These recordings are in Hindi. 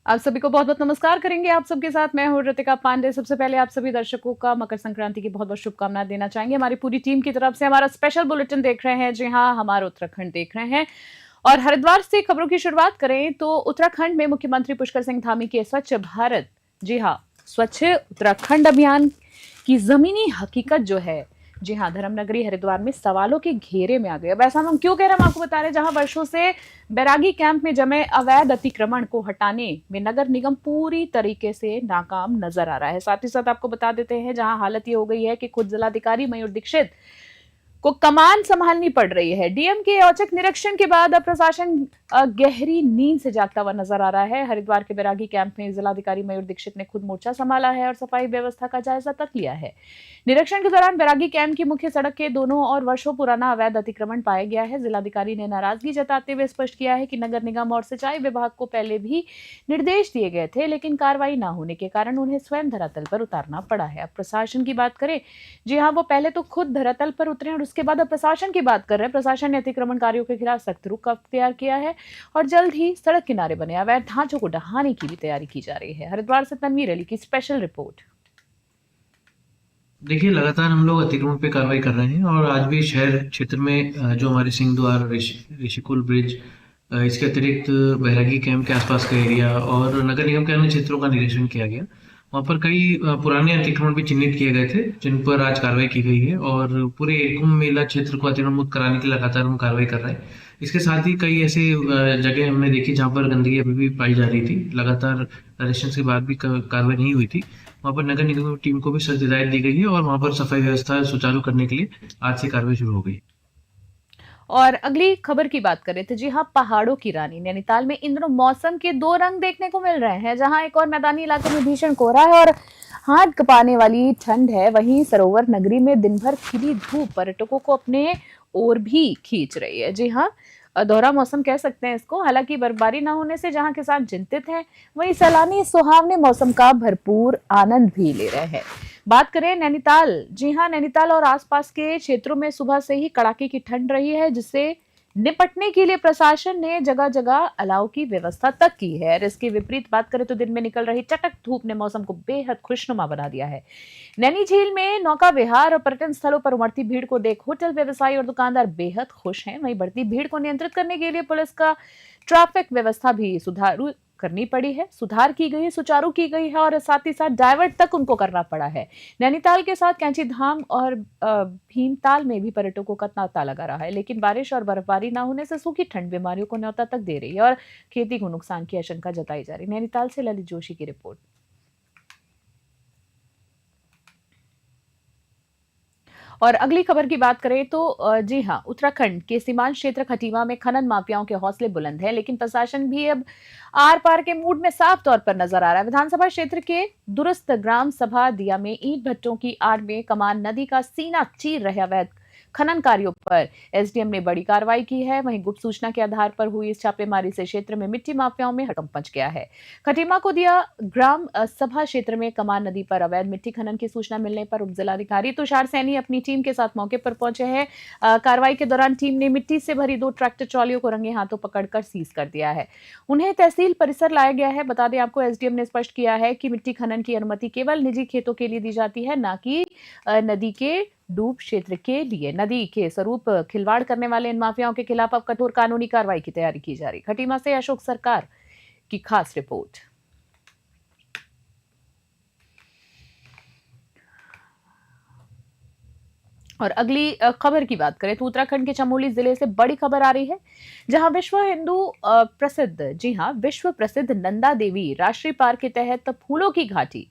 आप सभी को बहुत-बहुत नमस्कार करेंगे। आप सबके साथ मैं हूँ ऋतिका पांडे। सबसे पहले आप सभी दर्शकों का मकर संक्रांति की बहुत-बहुत शुभकामनाएँ देना चाहेंगे। हमारी पूरी टीम की तरफ से हमारा स्पेशल बुलेटिन देख रहे हैं। जी हाँ, हमारा उत्तराखंड देख रहे हैं। और हरिद्वार से खबरों की शुरुआत करें तो उत्तराखंड में मुख्यमंत्री पुष्कर सिंह धामी के स्वच्छ भारत, जी हाँ, स्वच्छ उत्तराखंड अभियान की ज़मीनी हकीकत जो है, जी हाँ, धर्मनगरी हरिद्वार में सवालों के घेरे में आ गई। अब ऐसा हम क्यों कह रहे हैं, हम आपको बता रहे हैं, जहां वर्षों से बैरागी कैंप में जमे अवैध अतिक्रमण को हटाने में नगर निगम पूरी तरीके से नाकाम नजर आ रहा है। साथ ही साथ आपको बता देते हैं, जहां हालत ये हो गई है कि खुद जिलाधिकारी मयूर दीक्षित को कमान संभालनी पड़ रही है। डीएम के औचक निरीक्षण के बाद अब प्रशासन गहरी नींद से जागता हुआ नजर आ रहा है। हरिद्वार के बैरागी कैंप में जिलाधिकारी मयूर दीक्षित ने खुद मोर्चा संभाला है और सफाई व्यवस्था का जायजा तक लिया है। निरीक्षण के दौरान बैरागी कैंप की मुख्य सड़क के दोनों और वर्षों पुराना अवैध अतिक्रमण पाया गया है। जिलाधिकारी ने नाराजगी जताते हुए स्पष्ट किया है कि नगर निगम और सिंचाई विभाग को पहले भी निर्देश दिए गए थे, लेकिन कार्रवाई न होने के कारण उन्हें स्वयं धरातल पर उतारना पड़ा है। अब प्रशासन की बात करें, जी हाँ, वो पहले तो खुद धरातल पर उतरे और उसके बाद अब प्रशासन की बात कर रहे हैं। प्रशासन ने अतिक्रमणकारियों के खिलाफ सख्त रुख अख्तियार किया है और जल्द ही सड़क किनारे बने अवैध ढांचों को ढहाने की भी तैयारी की जा रही है। हरिद्वार से तनवीर अली की स्पेशल रिपोर्ट। देखिए, लगातार हम लोग अतिक्रमण पे कार्रवाई कर रहे हैं और आज भी शहर क्षेत्र में जो हमारे सिंह द्वार ऋषिकुल ब्रिज, इसके अतिरिक्त बैरागी कैंप के आसपास का एरिया और नगर निगम के अन्य क्षेत्रों का निरीक्षण किया गया। वहाँ पर कई पुराने अतिक्रमण भी चिन्हित किए गए थे, जिन पर आज कार्रवाई की गई है और पूरे कुंभ मेला क्षेत्र को अतिक्रमण मुक्त कराने के लिए लगातार हम कार्रवाई कर रहे हैं। इसके साथ ही कई ऐसे जगह हमने देखी जहाँ पर गंदगी अभी भी पाई जा रही थी। लगातार निरीक्षण के बाद भी कार्रवाई नहीं हुई थी। वहाँ पर नगर निगम की टीम को भी सख्त हिदायत दी गई है और वहाँ पर सफाई व्यवस्था सुचारू करने के लिए आज से कार्रवाई शुरू हो गई। और अगली खबर की बात करें तो जी हाँ, पहाड़ों की रानी नैनीताल में इन दिनों मौसम के दो रंग देखने को मिल रहे हैं। जहां एक और मैदानी इलाकों में भीषण कोहरा है और हाथ कपाने वाली ठंड है, वहीं सरोवर नगरी में दिन भर खिली धूप पर्यटकों को अपने ओर भी खींच रही है। जी हाँ, दोहरा मौसम कह सकते हैं इसको। हालांकि बर्फबारी न होने से जहां किसान चिंतित हैं, वहीं सैलानी सुहावने मौसम का भरपूर आनंद भी ले रहे हैं। बात करें नैनीताल, जी हाँ, नैनीताल और आसपास के क्षेत्रों में सुबह से ही कड़ाके की ठंड रही है, जिससे निपटने के लिए प्रशासन ने जगह जगह अलाव की व्यवस्था तक की है। और इसके विपरीत बात करें तो दिन में निकल रही चटक धूप ने मौसम को बेहद खुशनुमा बना दिया है। नैनी झील में नौका विहार और पर्यटन स्थलों पर उमड़ती भीड़ को देख होटल व्यवसायी और दुकानदार बेहद खुश हैं। वहीं बढ़ती भीड़ को नियंत्रित करने के लिए पुलिस का ट्रैफिक व्यवस्था भी सुधारू करनी पड़ी है, सुधार की गई है, सुचारू की गई है और साथ ही साथ डाइवर्ट तक उनको करना पड़ा है। नैनीताल के साथ कैंची धाम और भीमताल में भी पर्यटकों का तांता लगा रहा है, लेकिन बारिश और बर्फबारी न होने से सूखी ठंड बीमारियों को न्योता तक दे रही है और खेती को नुकसान की आशंका जताई जा रही है। नैनीताल से ललित जोशी की रिपोर्ट। और अगली खबर की बात करें तो जी हाँ, उत्तराखंड के सीमांत क्षेत्र खटीमा में खनन माफियाओं के हौसले बुलंद हैं, लेकिन प्रशासन भी अब आर पार के मूड में साफ तौर पर नजर आ रहा है। विधानसभा क्षेत्र के दुरुस्त ग्राम सभा दिया में ईंट भट्टों की आड़ में कमान नदी का सीना चीर रहे अवैध खनन कार्यों पर एसडीएम ने बड़ी कार्रवाई की है। वहीं गुप्त सूचना के आधार पर हुई इस छापेमारी से क्षेत्र में मिट्टी माफियाओं में हड़कंप मच गया है। खटीमा को दिया ग्राम सभा क्षेत्र में कमान नदी पर अवैध मिट्टी खनन की सूचना मिलने पर उप जिलाधिकारी तुषार सैनी अपनी टीम के साथ मौके पर पहुंचे हैं। कार्रवाई के दौरान टीम ने मिट्टी से भरी 2 ट्रैक्टर ट्रॉलियों को रंगे हाथों पकड़कर सीज कर दिया है। उन्हें तहसील परिसर लाया गया है। बता दें आपको, एसडीएम ने स्पष्ट किया है कि मिट्टी खनन की अनुमति केवल निजी खेतों के लिए दी जाती है, न कि नदी के डूब क्षेत्र के लिए। नदी के स्वरूप खिलवाड़ करने वाले इन माफियाओं के खिलाफ अब कठोर कानूनी कार्रवाई की तैयारी की जा रही। खटीमा से अशोक सरकार की खास रिपोर्ट। और अगली खबर की बात करें तो उत्तराखंड के चमोली जिले से बड़ी खबर आ रही है, जहां विश्व हिंदू प्रसिद्ध, जी हां, विश्व प्रसिद्ध नंदा देवी राष्ट्रीय पार्क के तहत फूलों की घाटी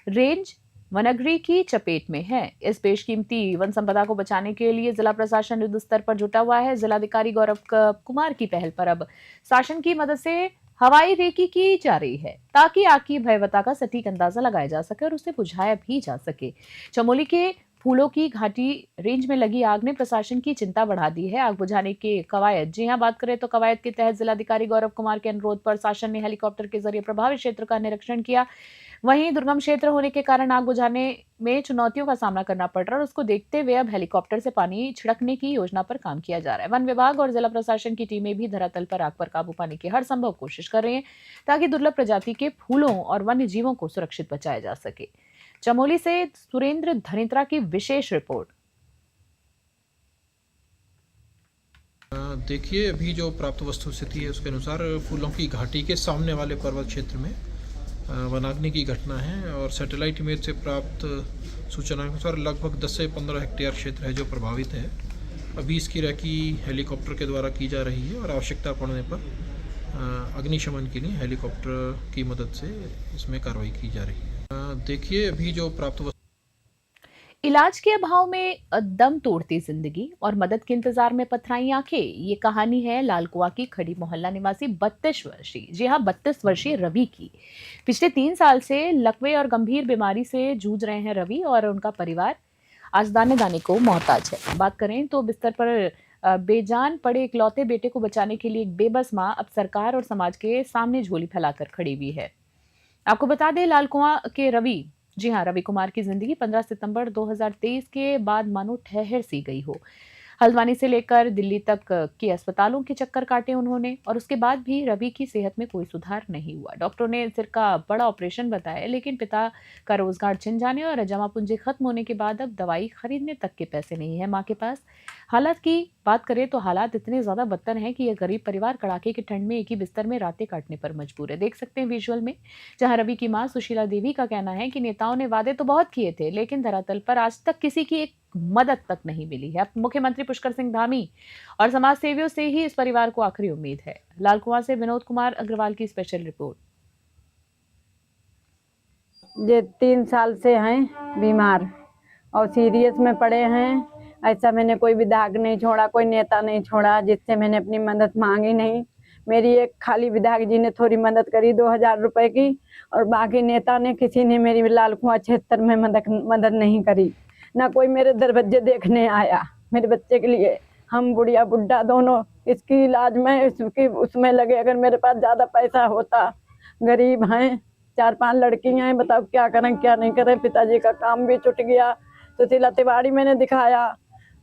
रेंज वनगरी की चपेट में है। इस बेशकीमती वन संपदा को बचाने के लिए जिला प्रशासन युद्ध स्तर पर जुटा हुआ है। जिलाधिकारी गौरव कुमार की पहल पर अब शासन की मदद से हवाई रेकी की जा रही है, ताकि आग की भयावहता का सटीक अंदाजा लगाया जा सके और उसे बुझाया भी जा सके। चमोली के फूलों की घाटी रेंज में लगी आग ने प्रशासन की चिंता बढ़ा दी है। आग बुझाने के कवायद, जी हां, बात करें तो कवायद के तहत जिलाधिकारी गौरव कुमार के अनुरोध पर शासन ने हेलीकॉप्टर के जरिए प्रभावित क्षेत्र का निरीक्षण किया। वहीं दुर्गम क्षेत्र होने के कारण आग बुझाने में चुनौतियों का सामना करना पड़ रहा है और उसको देखते हुए अब हेलीकॉप्टर से पानी छिड़कने की योजना पर काम किया जा रहा है। वन विभाग और जिला प्रशासन की टीमें भी धरातल पर आग पर काबू पाने की हर संभव कोशिश कर रही हैं ताकि दुर्लभ प्रजाति के फूलों और वन्य जीवों को सुरक्षित बचाया जा सके। चमोली से सुरेंद्र धनित्रा की विशेष रिपोर्ट। देखिए, अभी जो प्राप्त वस्तु स्थिति है उसके अनुसार फूलों की घाटी के सामने वाले पर्वत क्षेत्र में वनाग्नि की घटना है और सैटेलाइट इमेज से प्राप्त सूचना के अनुसार लगभग 10 से 15 हेक्टेयर क्षेत्र है जो प्रभावित है। अभी इसकी रेकी हेलीकॉप्टर के द्वारा की जा रही है और आवश्यकता पड़ने पर अग्निशमन के लिए हेलीकॉप्टर की मदद से इसमें कार्रवाई की जा रही है। देखिए, अभी जो प्राप्त इलाज के अभाव में दम तोड़ती जिंदगी और मदद के इंतजार में पथराई आंखें, ये कहानी है लालकुआ की खड़ी मोहल्ला निवासी 32 वर्षीय, जी हाँ 32 वर्षीय रवि की। पिछले 3 साल से लकवे और गंभीर बीमारी से जूझ रहे हैं रवि और उनका परिवार आज दाने दाने को मोहताज है। बात करें तो बिस्तर पर बेजान पड़े इकलौते बेटे को बचाने के लिए एक बेबस माँ अब सरकार और समाज के सामने झोली फैलाकर खड़ी हुई है। आपको बता दें लालकुआ के रवि, जी हाँ रवि कुमार की जिंदगी 15 सितंबर 2023 के बाद मानो ठहर सी गई हो। हल्द्वानी से लेकर दिल्ली तक के अस्पतालों के चक्कर काटे उन्होंने और उसके बाद भी रवि की सेहत में कोई सुधार नहीं हुआ। डॉक्टरों ने सिर का बड़ा ऑपरेशन बताया, लेकिन पिता का रोजगार छिन जाने और जमा पूंजी खत्म होने के बाद अब दवाई खरीदने तक के पैसे नहीं है मां के पास। हालात की बात करें तो हालात इतने ज्यादा बदतर हैं कि यह गरीब परिवार कड़ाके की ठंड में एक ही बिस्तर में रातें काटने पर मजबूर है। देख सकते हैं विजुअल में, जहां रवि की मां सुशीला देवी का कहना है कि नेताओं ने वादे तो बहुत किए थे, लेकिन धरातल पर आज तक किसी की एक मदद तक नहीं मिली है। मुख्यमंत्री पुष्कर सिंह धामी और समाज सेवियों से ही इस परिवार को आखिरी उम्मीद है। लालकुआं से विनोद कुमार अग्रवाल की स्पेशल रिपोर्ट। ये 3 साल से हैं बीमार और सीरियस में पड़े हैं। ऐसा मैंने कोई विधायक नहीं छोड़ा, कोई नेता नहीं छोड़ा जिससे मैंने अपनी मदद मांगी नहीं। मेरी एक खाली विधायक जी ने थोड़ी मदद करी 2000 रुपए की, और बाकी नेता ने किसी ने मेरी लालकुआं क्षेत्र में मदद नहीं करी। ना कोई मेरे दरवाजे देखने आया मेरे बच्चे के लिए। हम बुढ़िया बुढ़ा दोनों इसकी इलाज में इसकी उसमें लगे। अगर मेरे पास ज़्यादा पैसा होता, गरीब हैं, 4-5 लड़कियां हैं, बताओ क्या करें क्या नहीं करें। पिताजी का काम भी छूट गया। सुशीला तिवारी मैंने दिखाया,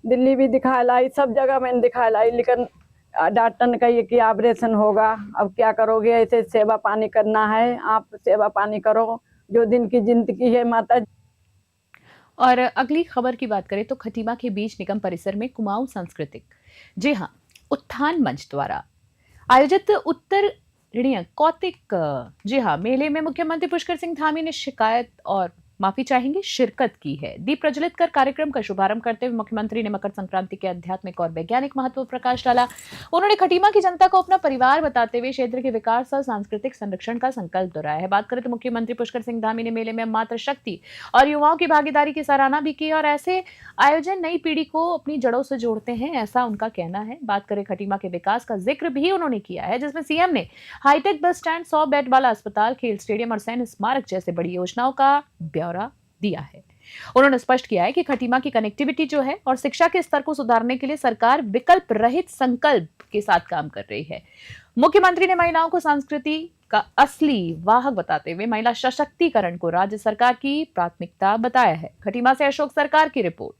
दिल्ली भी दिखा लाई, सब जगह मैंने दिखा लाई, लेकिन डॉक्टर ने कही कि ऑपरेशन होगा। अब क्या करोगे, ऐसे सेवा पानी करना है, आप सेवा पानी करो, जो दिन की जिंदगी है माता। और अगली खबर की बात करें तो खटीमा के बीच निगम परिसर में कुमाऊं सांस्कृतिक, जी हाँ उत्थान मंच द्वारा आयोजित उत्तर ऋणिया कौतिक, जी हाँ मेले में मुख्यमंत्री पुष्कर सिंह धामी ने शिकायत और माफी चाहेंगे शिरकत की है। दीप प्रज्वलित कर कार्यक्रम का शुभारंभ करते हुए मुख्यमंत्री ने मकर संक्रांति के आध्यात्मिक और वैज्ञानिक महत्व पर प्रकाश डाला। उन्होंने खटीमा की जनता को अपना परिवार बताते हुए क्षेत्र के विकास और सांस्कृतिक संरक्षण का संकल्प दोहराया है। बात करें तो मुख्यमंत्री पुष्कर सिंह धामी ने मेले में मातृशक्ति और युवाओं की भागीदारी की सराहना भी की और ऐसे आयोजन नई पीढ़ी को अपनी जड़ों से जोड़ते हैं, ऐसा उनका कहना है। बात करें खटीमा के विकास का जिक्र भी उन्होंने किया है, जिसमें सीएम ने हाईटेक बस स्टैंड, 100 बेड वाला अस्पताल, खेल स्टेडियम और सैन्य स्मारक जैसे बड़ी योजनाओं का ब्यौरा दिया है। उन्होंने स्पष्ट किया है कि खटीमा की कनेक्टिविटी जो है और शिक्षा के स्तर को सुधारने के लिए सरकार विकल्प रहित संकल्प के साथ काम कर रही है। मुख्यमंत्री ने महिलाओं को संस्कृति का असली वाहक बताते हुए महिला सशक्तिकरण को राज्य सरकार की प्राथमिकता बताया है। खटीमा से अशोक सरकार की रिपोर्ट।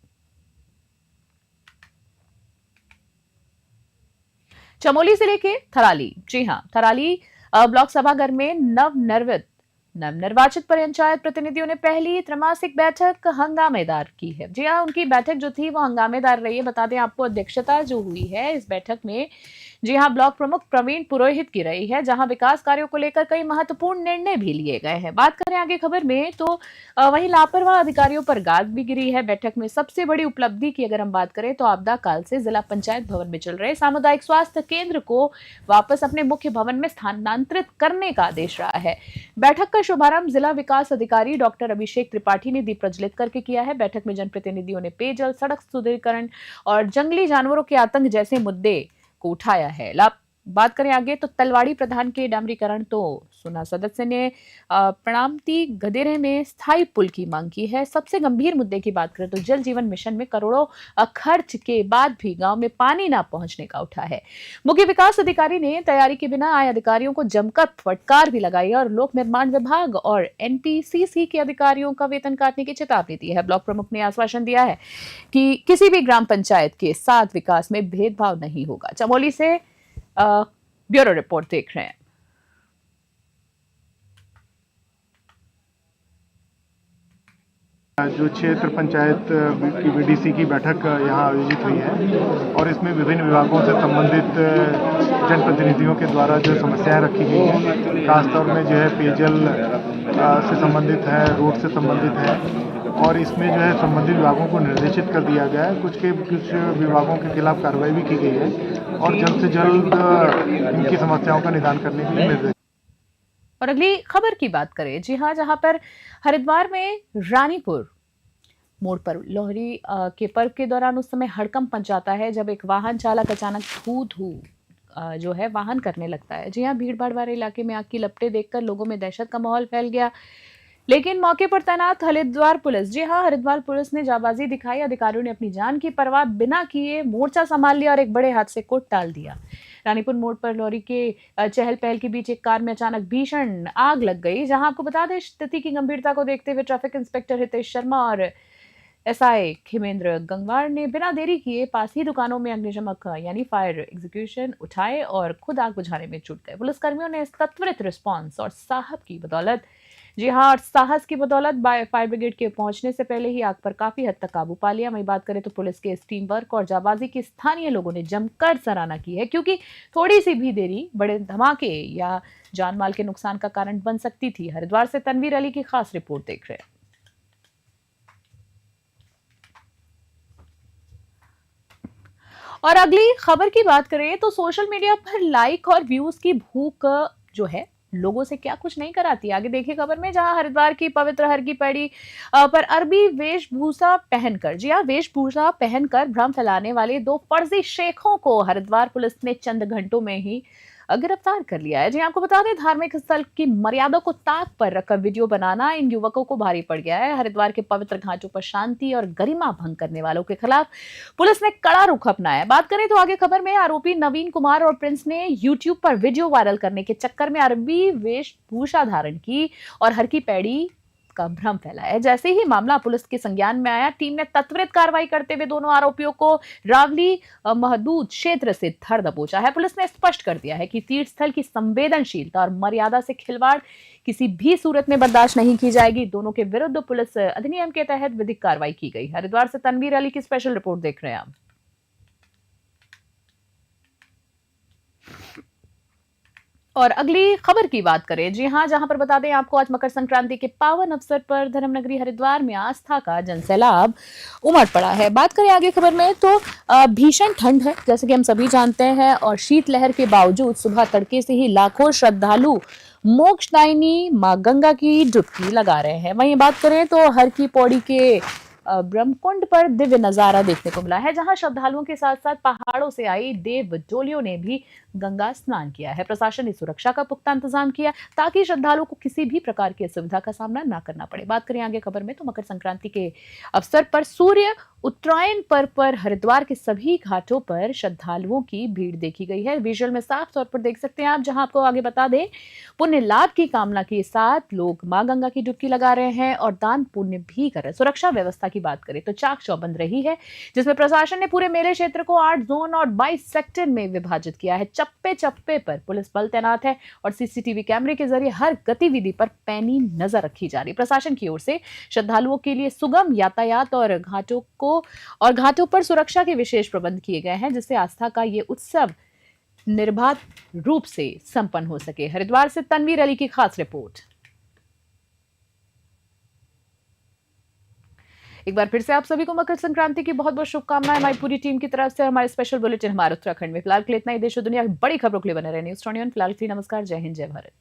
चमोली जिले के थराली, जी हां थराली ब्लॉक सभागार में नवनिर्वाचित पंचायत प्रतिनिधियों ने पहली त्रैमासिक बैठक हंगामेदार की है। जी हाँ उनकी बैठक जो थी वो हंगामेदार रही है। बता दें आपको, अध्यक्षता जो हुई है इस बैठक में, जी हाँ ब्लॉक प्रमुख प्रवीण पुरोहित की रही है, जहां विकास कार्यों को लेकर कई महत्वपूर्ण निर्णय भी लिए गए हैं। बात करें आगे खबर में तो वहीं लापरवाह अधिकारियों पर गाज भी गिरी है। बैठक में सबसे बड़ी उपलब्धि की अगर हम बात करें तो आपदा काल से जिला पंचायत भवन में चल रहे सामुदायिक स्वास्थ्य केंद्र को वापस अपने मुख्य भवन में स्थानांतरित करने का आदेश रहा है। बैठक का शुभारंभ जिला विकास अधिकारी डॉक्टर अभिषेक त्रिपाठी ने दीप प्रज्वलित करके किया है। बैठक में जनप्रतिनिधियों ने पेयजल, सड़क सुदृढ़ीकरण और जंगली जानवरों के आतंक जैसे मुद्दे को उठाया है। बात करें आगे तो तलवाड़ी प्रधान के डामरीकरण तो सुना। सदस्य ने प्रणामती गदेरे में स्थायी पुल की मांग की है। सबसे गंभीर मुद्दे की बात करें तो जल जीवन मिशन में करोड़ों खर्च के बाद भी गांव में पानी ना पहुंचने का उठा है। मुख्य विकास अधिकारी ने तैयारी के बिना आए अधिकारियों को जमकर फटकार भी लगाई और लोक निर्माण विभाग और एनपीसीसी के अधिकारियों का वेतन काटने की चेतावनी दी है। ब्लॉक प्रमुख ने आश्वासन दिया है कि किसी भी ग्राम पंचायत के साथ विकास में भेदभाव नहीं होगा। चमोली से ब्यूरो रिपोर्ट देख रहे हैं। जो क्षेत्र पंचायत की बीडीसी की बैठक यहाँ आयोजित हुई है और इसमें विभिन्न विभागों से संबंधित जनप्रतिनिधियों के द्वारा जो समस्याएं रखी गई हैं, खासतौर में जो है पेयजल से संबंधित है, रोड से संबंधित है और इसमें जो है संबंधित विभागों को निर्देशित कर दिया गया है। कुछ विभागों के खिलाफ कार्रवाई भी की गई है और जल्द से जल्द इनकी समस्याओं का निदान करने के लिए निर्देश। और अगली खबर की बात करें, जी हाँ, जहां पर हरिद्वार में रानीपुर मोड़ पर लोहड़ी के पर्व के दौरान उस समय हड़कंप मच जाता है जब एक वाहन चालक अचानक थू जो है वाहन करने लगता है। जी हाँ, भीड़ भाड़ वाले इलाके में आग की लपटें देखकर लोगों में दहशत का माहौल फैल गया। लेकिन मौके पर तैनात हरिद्वार पुलिस, जी हाँ, हरिद्वार पुलिस ने जाबाजी दिखाई। अधिकारियों ने अपनी जान की परवाह बिना किए मोर्चा संभाल लिया और एक बड़े हादसे को टाल दिया। रानीपुर मोड़ पर लॉरी के चहल पहल के बीच एक कार में अचानक भीषण आग लग गई। जहां आपको बता दें, स्थिति की गंभीरता को देखते हुए ट्रैफिक इंस्पेक्टर हितेश शर्मा और एसआई खेमेंद्र गंगवार ने बिना देरी किए पास ही दुकानों में अग्निशमक यानी फायर एग्जीक्यूशन उठाए और खुद आग बुझाने में जुट गए। पुलिसकर्मियों ने इस त्वरित रिस्पांस और साहस की बदौलत, जी हाँ, और साहस की बदौलत फायर ब्रिगेड के पहुंचने से पहले ही आग पर काफी हद तक काबू पा लिया। वहीं बात करें तो पुलिस के इस टीम वर्क और जाबाजी की स्थानीय लोगों ने जमकर सराहना की है, क्योंकि थोड़ी सी भी देरी बड़े धमाके या जान माल के नुकसान का कारण बन सकती थी। हरिद्वार से तनवीर अली की खास रिपोर्ट देख रहे हैं। और अगली खबर की बात करें तो सोशल मीडिया पर लाइक और व्यूज की भूख जो है लोगों से क्या कुछ नहीं कराती। आगे देखिए खबर में, जहां हरिद्वार की पवित्र हर की पैड़ी पर अरबी वेशभूषा पहनकर, जी हाँ, वेशभूषा पहनकर भ्रम फैलाने वाले 2 फर्जी शेखों को हरिद्वार पुलिस ने चंद घंटों में ही गिरफ्तार कर लिया है। जी आपको बता दें, धार्मिक स्थल की मर्यादा को ताक पर रखकर वीडियो बनाना इन युवकों को भारी पड़ गया है। हरिद्वार के पवित्र घाटों पर शांति और गरिमा भंग करने वालों के खिलाफ पुलिस ने कड़ा रुख अपनाया है। बात करें तो आगे खबर में, आरोपी नवीन कुमार और प्रिंस ने यूट्यूब पर वीडियो वायरल करने के चक्कर में अरबी वेशभूषा धारण की और हर की पैड़ी का भ्रम फैलाया। जैसे ही मामला पुलिस के संज्ञान में आया, टीम ने त्वरित कार्रवाई करते हुए दोनों आरोपियों को रावली महदूद क्षेत्र से धर दबोचा है। पुलिस ने स्पष्ट कर दिया है कि तीर्थ स्थल की संवेदनशीलता और मर्यादा से खिलवाड़ किसी भी सूरत में बर्दाश्त नहीं की जाएगी। दोनों के विरुद्ध पुलिस अधिनियम के तहत विधिक कार्रवाई की गई। हरिद्वार से तनवीर अली की स्पेशल रिपोर्ट देख रहे हैं आप। और अगली खबर की बात करें, जी हाँ, जहां पर बता दें आपको, आज मकर संक्रांति के पावन अवसर पर धर्मनगरी हरिद्वार में आस्था का जनसैलाब उमड़ पड़ा है। बात करें आगे खबर में तो भीषण ठंड है, जैसे कि हम सभी जानते हैं, और शीतलहर के बावजूद सुबह तड़के से ही लाखों श्रद्धालु मोक्षदायिनी मां गंगा की डुबकी लगा रहे हैं। वहीं बात करें तो हर की पौड़ी के ब्रह्मकुंड पर दिव्य नजारा देखने को मिला है, जहां श्रद्धालुओं के साथ साथ पहाड़ों से आई देव डोलियों ने भी गंगा स्नान किया है। प्रशासन ने सुरक्षा का पुख्ता इंतजाम किया ताकि श्रद्धालुओं को किसी भी प्रकार की असुविधा का सामना न करना पड़े। बात करें आगे खबर में तो मकर संक्रांति के अवसर पर सूर्य उत्तरायण पर्व पर हरिद्वार के सभी घाटों पर श्रद्धालुओं की भीड़ देखी गई है। विजुअल में साफ तौर पर देख सकते हैं आप, जहां आपको आगे बता दें, पुण्य लाभ की कामना के साथ लोग मां गंगा की डुबकी लगा रहे हैं और दान पुण्य भी कर रहे हैं। सुरक्षा व्यवस्था की बात करें तो चाक चौबंद रही है, जिसमें प्रशासन ने पूरे मेले क्षेत्र को 8 जोन और 22 सेक्टर में विभाजित किया है। चप्पे चप्पे पर पुलिस बल तैनात है और सीसीटीवी कैमरे के जरिए हर गतिविधि पर पैनी नजर रखी जा रही है। प्रशासन की ओर से श्रद्धालुओं के लिए सुगम यातायात और घाटों पर सुरक्षा के विशेष प्रबंध किए गए हैं, जिससे आस्था का ये उत्सव निर्बाध रूप से संपन्न हो सके। हरिद्वार से तनवीर अली की खास रिपोर्ट। एक बार फिर से आप सभी को मकर संक्रांति की बहुत बहुत शुभकामनाएं हमारी पूरी टीम की तरफ से। हमारे स्पेशल बुलेटिन हमारे उत्तराखंड में फिलहाल के लिए इतना ही। देश और दुनिया की बड़ी खबरों के लिए बने रहे न्यूज़ 21। फिलहाल के लिए नमस्कार, जय हिंद, जय भारत।